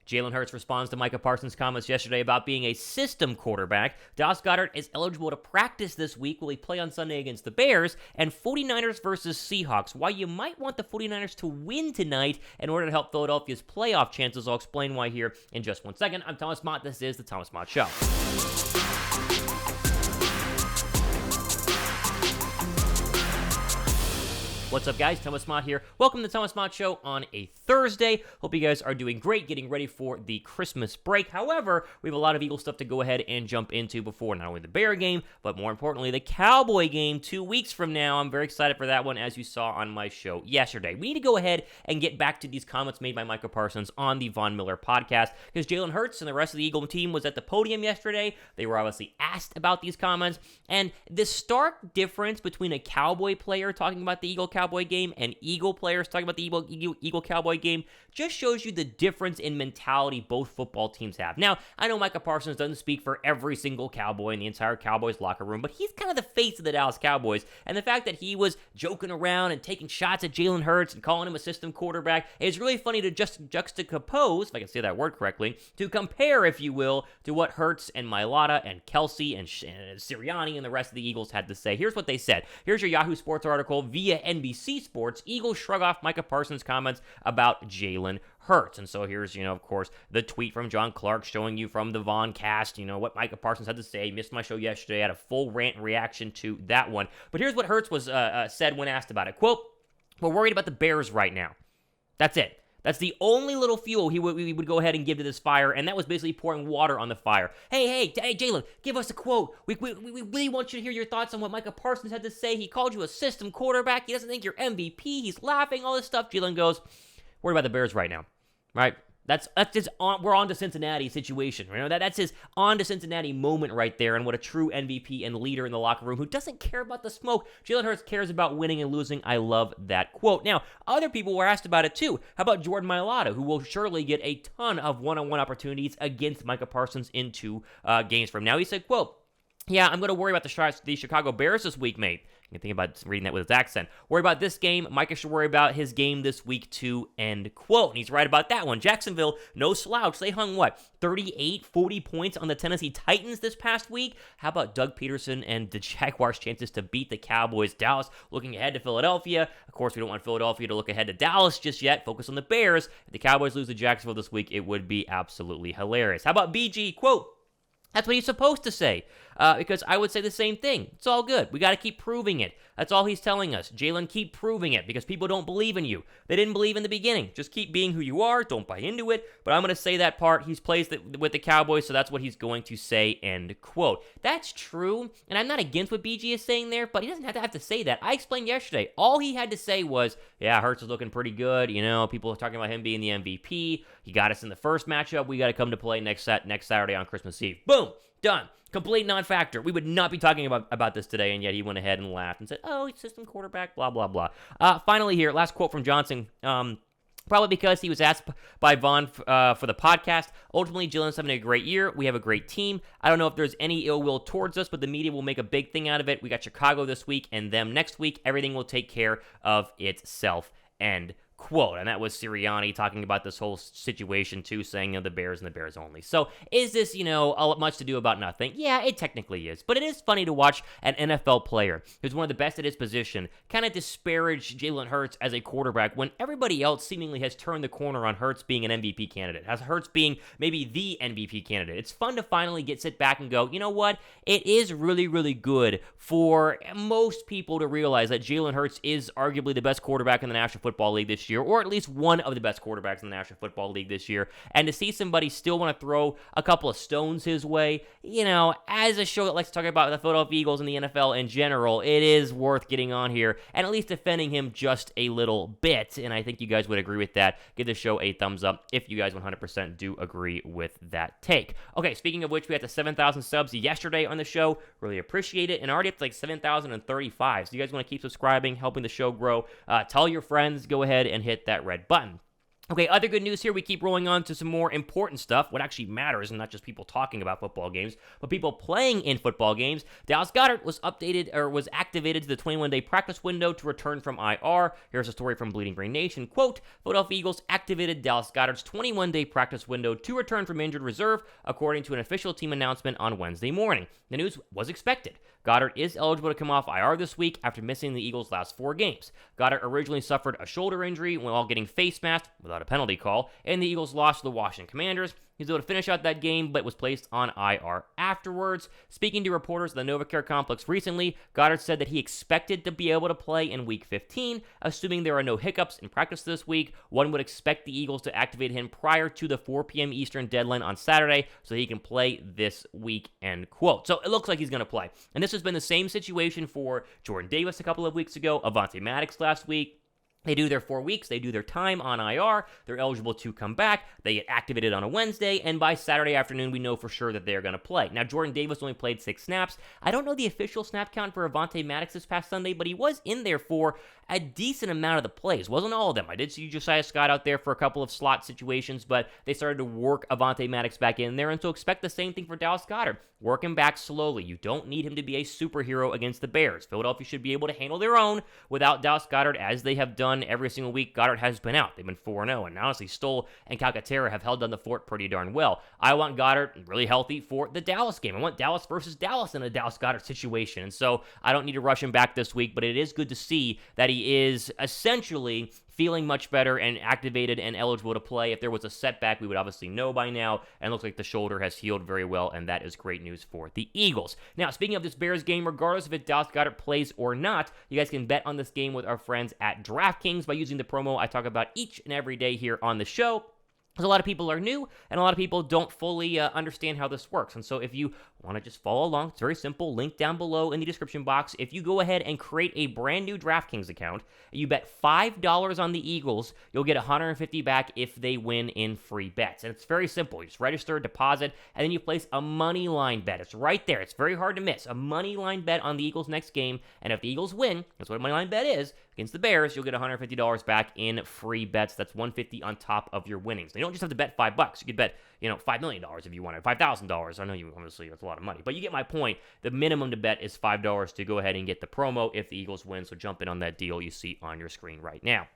Jalen Hurts responds to Micah Parsons' comments yesterday about being a system quarterback. Dallas Goedert is eligible to practice this week. Will he play on Sunday against the Bears? And 49ers versus Seahawks. Why you might want the 49ers to win tonight in order to help Philadelphia's playoff chances. I'll explain why here in just 1 second. I'm Thomas Mott. This is the Thomas Mott Show. What's up, guys? Thomas Mott here. Welcome to the Thomas Mott Show on a Thursday. Hope you guys are doing great, getting ready for the Christmas break. However, we have a lot of Eagle stuff to go ahead and jump into before not only the Bear game, but more importantly, the Cowboy game 2 weeks from now. I'm very excited for that one, as you saw on my show yesterday. We need to go ahead and get back to these comments made by Micah Parsons on the Von Miller podcast, because Jalen Hurts and the rest of the Eagle team was at the podium yesterday. They were obviously asked about these comments, and the stark difference between a Cowboy player talking about the Eagle-Cowboy game and Eagle players talking about the Eagle-Cowboy game just shows you the difference in mentality both football teams have. Now, I know Micah Parsons doesn't speak for every single Cowboy in the entire Cowboys locker room, but he's kind of the face of the Dallas Cowboys, and the fact that he was joking around and taking shots at Jalen Hurts and calling him a system quarterback is really funny to just juxtapose, if I can say that word correctly, to compare, if you will, to what Hurts and Mailata and Kelsey and Sirianni and the rest of the Eagles had to say. Here's what they said. Here's your Yahoo Sports article via NBC Sports. Eagles shrug off Micah Parsons' comments about Jalen Hurts. And so here's, of course, the tweet from John Clark showing you from the VonCast, what Micah Parsons had to say. Missed my show yesterday. I had a full rant and reaction to that one. But here's what Hurts was said when asked about it. Quote, "We're worried about the Bears right now." That's it. That's the only little fuel we would go ahead and give to this fire, and that was basically pouring water on the fire. Hey, Jalen, give us a quote. We really want you to hear your thoughts on what Micah Parsons had to say. He called you a system quarterback. He doesn't think you're MVP. He's laughing, all this stuff. Jalen goes, worried about the Bears right now, right? That's his we're on to Cincinnati situation. That's his on to Cincinnati moment right there, and what a true MVP and leader in the locker room who doesn't care about the smoke. Jalen Hurts cares about winning and losing. I love that quote. Now, other people were asked about it too. How about Jordan Mailata, who will surely get a ton of one-on-one opportunities against Micah Parsons in 2 games from now? He said, quote, "Yeah, I'm going to worry about the Chicago Bears this week, mate." You can think about reading that with his accent. "Worry about this game. Micah should worry about his game this week too," end quote. And he's right about that one. Jacksonville, no slouch. They hung, 38, 40 points on the Tennessee Titans this past week. How about Doug Peterson and the Jaguars' chances to beat the Cowboys? Dallas looking ahead to Philadelphia. Of course, we don't want Philadelphia to look ahead to Dallas just yet. Focus on the Bears. If the Cowboys lose to Jacksonville this week, it would be absolutely hilarious. How about BG? Quote, "That's what he's supposed to say," because I would say the same thing. It's all good. We got to keep proving it. That's all he's telling us. Jalen, keep proving it, because people don't believe in you. They didn't believe in the beginning. Just keep being who you are. Don't buy into it. But I'm going to say that part. He's plays with the Cowboys, so that's what he's going to say, end quote. That's true, and I'm not against what BG is saying there, but he doesn't have to say that. I explained yesterday. All he had to say was, yeah, Hurts is looking pretty good. People are talking about him being the MVP. He got us in the first matchup. We got to come to play next Saturday on Christmas Eve. Boom. Done. Complete non-factor. We would not be talking about this today, and yet he went ahead and laughed and said, oh, he's system quarterback, blah, blah, blah. Finally here, last quote from Johnson. Probably because he was asked by Von for the podcast. Ultimately, Jalen's having a great year. We have a great team. I don't know if there's any ill will towards us, but the media will make a big thing out of it. We got Chicago this week and them next week. Everything will take care of itself, end quote. And that was Sirianni talking about this whole situation too, saying the Bears and the Bears only. So is this, much to do about nothing? Yeah, it technically is. But it is funny to watch an NFL player who's one of the best at his position kind of disparage Jalen Hurts as a quarterback when everybody else seemingly has turned the corner on Hurts being an MVP candidate, has Hurts being maybe the MVP candidate. It's fun to finally sit back and go, you know what? It is really, really good for most people to realize that Jalen Hurts is arguably the best quarterback in the National Football League this year, or at least one of the best quarterbacks in the National Football League this year. And to see somebody still want to throw a couple of stones his way, as a show that likes to talk about the Philadelphia Eagles and the NFL in general, it is worth getting on here and at least defending him just a little bit. And I think you guys would agree with that. Give the show a thumbs up if you guys 100% do agree with that take. Okay, speaking of which, we had the 7,000 subs yesterday on the show. Really appreciate it. And already up to 7,035. So you guys want to keep subscribing, helping the show grow. Tell your friends, go ahead and hit that red button. Okay, other good news here. We keep rolling on to some more important stuff. What actually matters, and not just people talking about football games, but people playing in football games. Dallas Goedert was activated to the 21-day practice window to return from IR. Here's a story from Bleeding Green Nation. Quote, Philadelphia Eagles activated Dallas Goedert's 21-day practice window to return from injured reserve, according to an official team announcement on Wednesday morning. The news was expected. Goedert is eligible to come off IR this week after missing the Eagles' last 4 games. Goedert originally suffered a shoulder injury while getting face masked without a penalty call, and the Eagles lost to the Washington Commanders. He was able to finish out that game, but was placed on IR afterwards. Speaking to reporters at the NovaCare complex recently, Goedert said that he expected to be able to play in Week 15, assuming there are no hiccups in practice this week. One would expect the Eagles to activate him prior to the 4 p.m. Eastern deadline on Saturday, so he can play this week, end quote. So it looks like he's going to play. And this has been the same situation for Jordan Davis a couple of weeks ago, Avonte Maddox last week. They do their 4 weeks, they do their time on IR, they're eligible to come back, they get activated on a Wednesday, and by Saturday afternoon, we know for sure that they're going to play. Now, Jordan Davis only played 6 snaps. I don't know the official snap count for Avonte Maddox this past Sunday, but he was in there for a decent amount of the plays. Wasn't all of them. I did see Josiah Scott out there for a couple of slot situations, but they started to work Avonte Maddox back in there, and so expect the same thing for Dallas Goedert. Work him back slowly. You don't need him to be a superhero against the Bears. Philadelphia should be able to handle their own without Dallas Goedert, as they have done every single week. Goedert has been out. They've been 4-0, and honestly, Stoll and Calcaterra have held down the fort pretty darn well. I want Goedert really healthy for the Dallas game. I want Dallas versus Dallas in a Dallas Goedert situation, and so I don't need to rush him back this week, but it is good to see that he is essentially feeling much better and activated and eligible to play. If there was a setback, we would obviously know by now, and it looks like the shoulder has healed very well, and that is great news for the Eagles. Now, speaking of this Bears game, regardless if Dallas Goedert plays or not, you guys can bet on this game with our friends at DraftKings by using the promo I talk about each and every day here on the show. Because a lot of people are new, and a lot of people don't fully understand how this works. And so if you want to just follow along, it's very simple. Link down below in the description box. If you go ahead and create a brand new DraftKings account, you bet $5 on the Eagles, you'll get $150 back if they win in free bets. And it's very simple. You just register, deposit, and then you place a money line bet. It's right there. It's very hard to miss. A money line bet on the Eagles next game. And if the Eagles win, that's what a money line bet is, against the Bears, you'll get $150 back in free bets. That's $150 on top of your winnings. You don't just have to bet $5. You could bet, $5 million if you wanted, $5,000. I know you obviously that's a lot of money, but you get my point. The minimum to bet is $5 to go ahead and get the promo if the Eagles win. So jump in on that deal you see on your screen right now.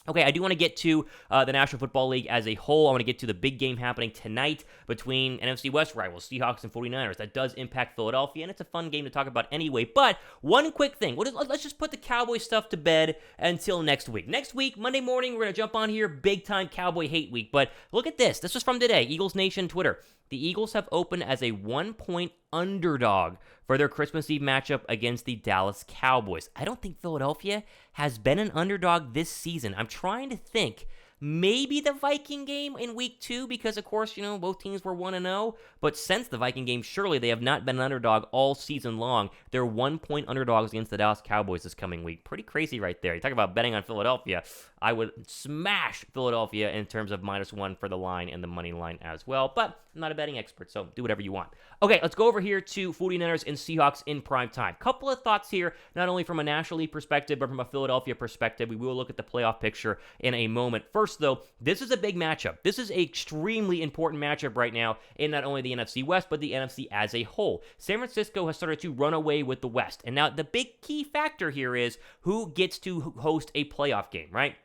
Okay, I do want to get to the National Football League as a whole. I want to get to the big game happening tonight between NFC West rivals, Seahawks and 49ers. That does impact Philadelphia, and it's a fun game to talk about anyway. But one quick thing. Let's just put the Cowboy stuff to bed until next week. Next week, Monday morning, we're going to jump on here. Big-time Cowboy hate week. But look at this. This was from today, Eagles Nation Twitter. The Eagles have opened as a 1-point underdog for their Christmas Eve matchup against the Dallas Cowboys. I don't think Philadelphia has been an underdog this season. I'm trying to think. Maybe the Viking game in week 2 because, of course, both teams were 1-0. But since the Viking game, surely they have not been an underdog all season long. They're 1-point underdogs against the Dallas Cowboys this coming week. Pretty crazy right there. You talk about betting on Philadelphia. I would smash Philadelphia in terms of -1 for the line and the money line as well. But I'm not a betting expert, so do whatever you want. Okay, let's go over here to 49ers and Seahawks in prime time. Couple of thoughts here, not only from a National League perspective, but from a Philadelphia perspective. We will look at the playoff picture in a moment. First, though, this is a big matchup. This is an extremely important matchup right now in not only the NFC West, but the NFC as a whole. San Francisco has started to run away with the West. And now the big key factor here is who gets to host a playoff game, right?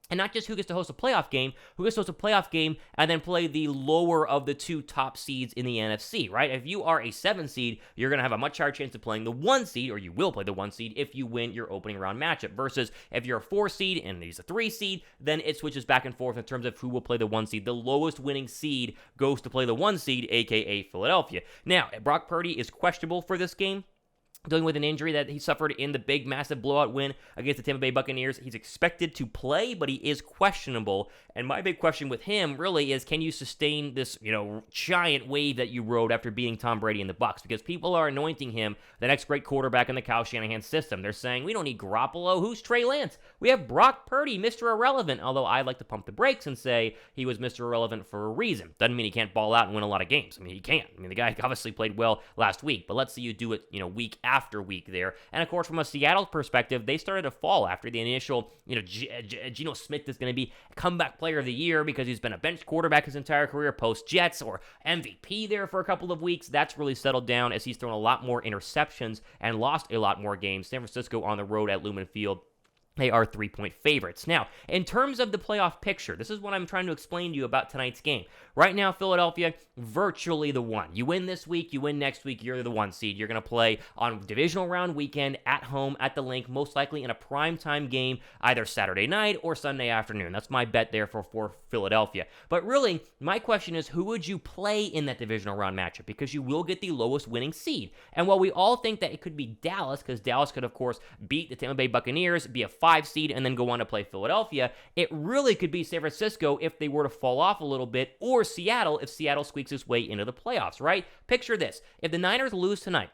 And not just who gets to host a playoff game, who gets to host a playoff game and then play the lower of the 2 top seeds in the NFC, right? If you are a 7 seed, you're going to have a much higher chance of playing the 1 seed, or you will play the 1 seed if you win your opening round matchup, versus if you're a 4 seed and he's a 3 seed, then it switches back and forth in terms of who will play the 1 seed. The lowest winning seed goes to play the 1 seed, aka Philadelphia. Now, Brock Purdy is questionable for this game, dealing with an injury that he suffered in the big, massive blowout win against the Tampa Bay Buccaneers. He's expected to play, but he is questionable. And my big question with him really is, can you sustain this, giant wave that you rode after beating Tom Brady in the Bucs? Because people are anointing him the next great quarterback in the Kyle Shanahan system. They're saying, we don't need Garoppolo. Who's Trey Lance? We have Brock Purdy, Mr. Irrelevant. Although I like to pump the brakes and say he was Mr. Irrelevant for a reason. Doesn't mean he can't ball out and win a lot of games. I mean, he can. The guy obviously played well last week, but let's see you do it, week after week there. And of course, from a Seattle perspective, they started to fall after the initial, Geno Smith is going to be comeback player of the year because he's been a bench quarterback his entire career post-Jets, or MVP there for a couple of weeks. That's really settled down as he's thrown a lot more interceptions and lost a lot more games. San Francisco on the road at Lumen Field, they are 3-point favorites. Now, in terms of the playoff picture, this is what I'm trying to explain to you about tonight's game. Right now, Philadelphia, virtually the one. You win this week, you win next week, you're the 1 seed. You're going to play on divisional round weekend at home at the Link, most likely in a primetime game, either Saturday night or Sunday afternoon. That's my bet there for Philadelphia. But really, my question is, who would you play in that divisional round matchup? Because you will get the lowest winning seed. And while we all think that it could be Dallas, because Dallas could, of course, beat the Tampa Bay Buccaneers, be a 5 seed, and then go on to play Philadelphia, it really could be San Francisco if they were to fall off a little bit, or Seattle if Seattle squeaks its way into the playoffs, right? Picture this. If the Niners lose tonight,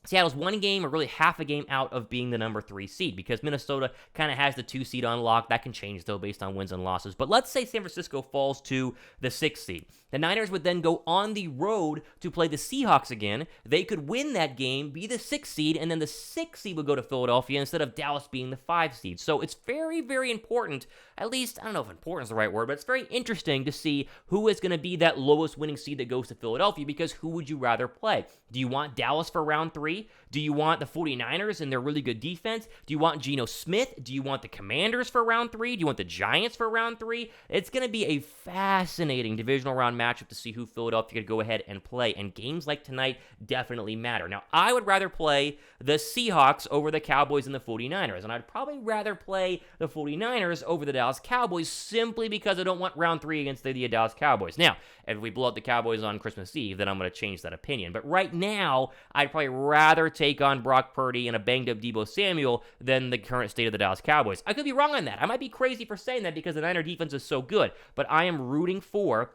Seattle's 1 game or really half a game out of being the number 3 seed, because Minnesota kind of has the 2 seed on lock. That can change, though, based on wins and losses. But let's say San Francisco falls to the 6th seed. The Niners would then go on the road to play the Seahawks again. They could win that game, be the 6th seed, and then the 6th seed would go to Philadelphia instead of Dallas being the 5 seed. So it's very, very important, at least, I don't know if important is the right word, but it's very interesting to see who is going to be that lowest winning seed that goes to Philadelphia, because who would you rather play? Do you want Dallas for round 3? Do you want the 49ers and their really good defense? Do you want Geno Smith? Do you want the Commanders for round 3? Do you want the Giants for round 3? It's going to be a fascinating divisional round matchup to see who Philadelphia could go ahead and play, and games like tonight definitely matter. Now, I would rather play the Seahawks over the Cowboys and the 49ers, and I'd probably rather play the 49ers over the Dallas Cowboys simply because I don't want round 3 against the Dallas Cowboys. Now, if we blow out the Cowboys on Christmas Eve, then I'm going to change that opinion. But right now, I'd probably rather take on Brock Purdy and a banged-up Deebo Samuel than the current state of the Dallas Cowboys. I could be wrong on that. I might be crazy for saying that because the Niner defense is so good, but I am rooting for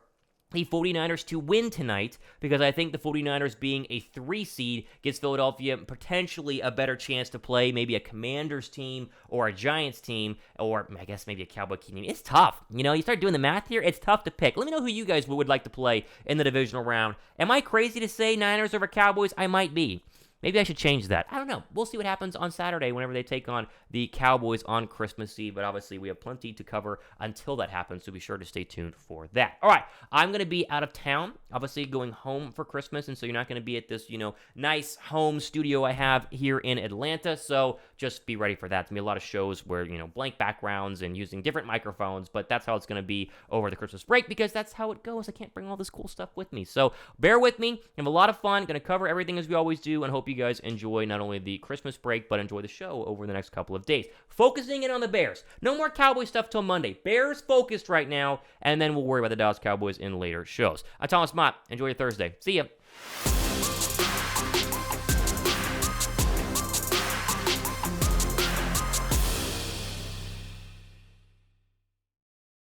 the 49ers to win tonight, because I think the 49ers being a 3 seed gives Philadelphia potentially a better chance to play maybe a Commanders team or a Giants team, or I guess maybe a Cowboy team. It's tough. You start doing the math here, it's tough to pick. Let me know who you guys would like to play in the divisional round. Am I crazy to say Niners over Cowboys? I might be. Maybe I should change that. I don't know. We'll see what happens on Saturday whenever they take on the Cowboys on Christmas Eve. But obviously, we have plenty to cover until that happens, so be sure to stay tuned for that. All right, I'm going to be out of town, obviously going home for Christmas, and so you're not going to be at this, nice home studio I have here in Atlanta. So just be ready for that. It's going to be a lot of shows where, blank backgrounds and using different microphones, but that's how it's going to be over the Christmas break, because that's how it goes. I can't bring all this cool stuff with me. So bear with me. Have a lot of fun. Going to cover everything as we always do, and hope you guys enjoy not only the Christmas break, but enjoy the show over the next couple of days. Focusing in on the Bears. No more Cowboy stuff till Monday. Bears focused right now, and then we'll worry about the Dallas Cowboys in later shows. I'm Thomas Mott. Enjoy your Thursday. See ya.